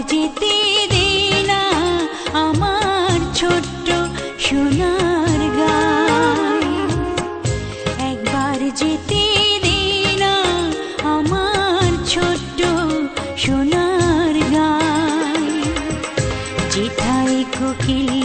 যেতে দে না আমার ছোট্ট সোনার গায়, একবার যেতে দে না আমার ছোট্ট সোনার গায়। যেথায় কোকিল